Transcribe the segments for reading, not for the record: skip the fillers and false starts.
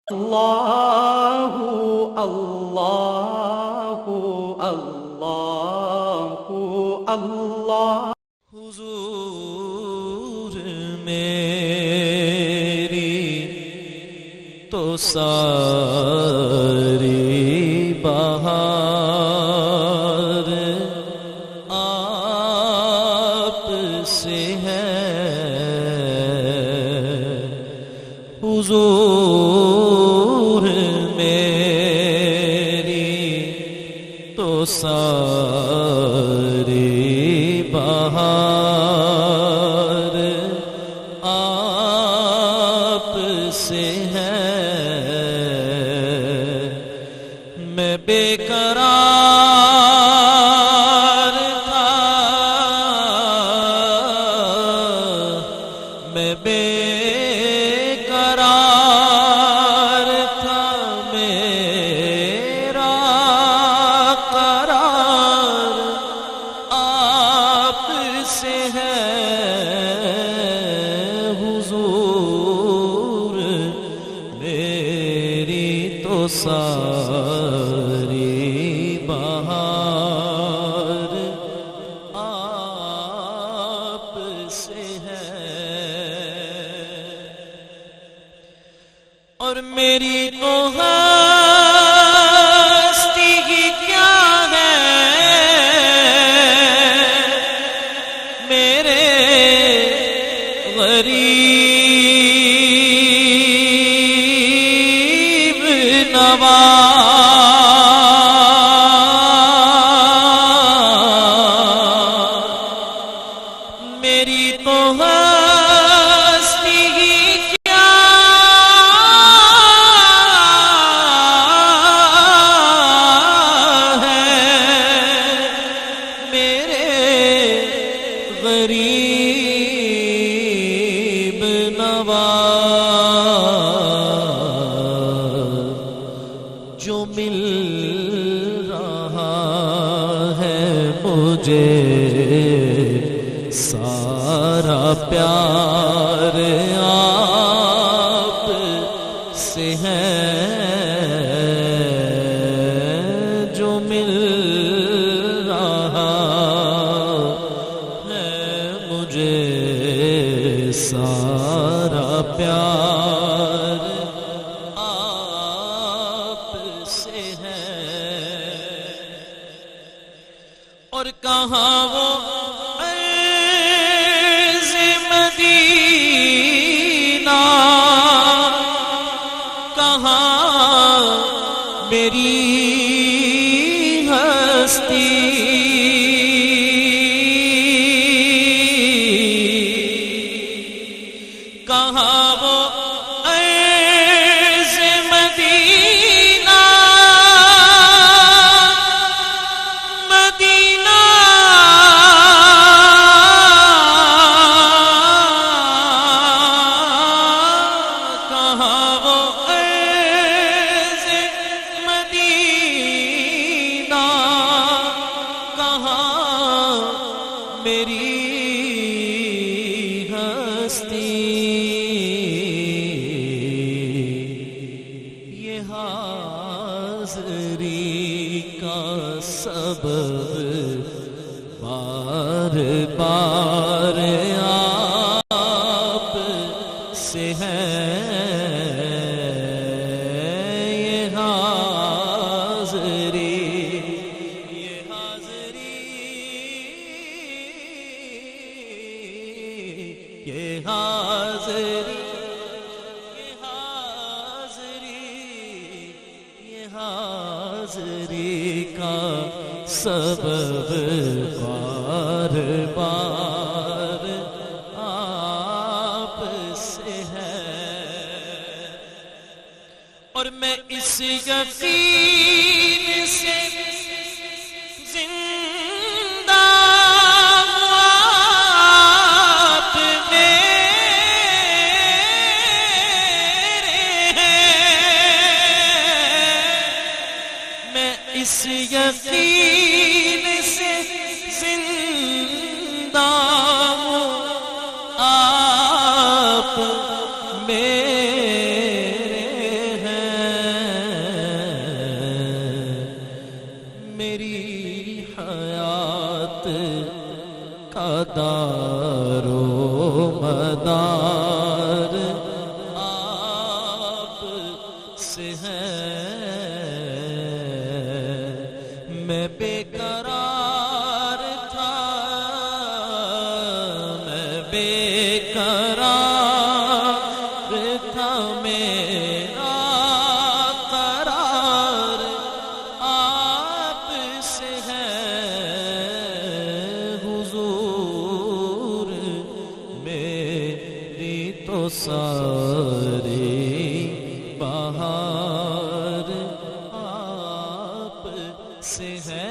اللہ اللہ اللہ اللہ حضور میری تو ساری بہار آپ سے ہے حضور میری تو ساری بہار آپ سے ہے میں بے قرار تھا میں بے قرار تھا میرا قرار آپ سے ہے حضور میری تو ساری بہار آپ سے ہے اور میری تو ہستی ہی کیا ہے میرے غریب نواز میری تو ہستی ہی کیا ہے میرے غریب نواز جو مل رہا ہے مجھے سارا پیار آپ سے ہے جو مل رہا ہے مجھے سارا پیار آپ سے ہے اور کہاں وہ عرض مدینہ کہاں میری ہستی کہاں وہ عرض مدینہ مدینہ کہاں وہ عرض مدینہ کہاں میری ہستی یہ حاضری کا سبب بار بار آپ سے ہے یہ حاضری یہ حاضری یہ حاضری یہ حاضری کا سبب بار بار آپ سے ہے اور میں اس یقین سے زندہ ہوں آپ میرے ہیں میں اس یقین سے زندہ ہوں آپ میرے ہیں دار و مدار آپ سے ہے میں بے قرار تھا میں بے قرار تھا میرا قرار آپ سے ہے حضور میری تو ساری بہار آپ سے ہے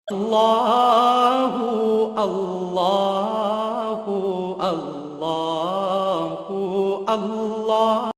اللہ اللہ اللہ اللہ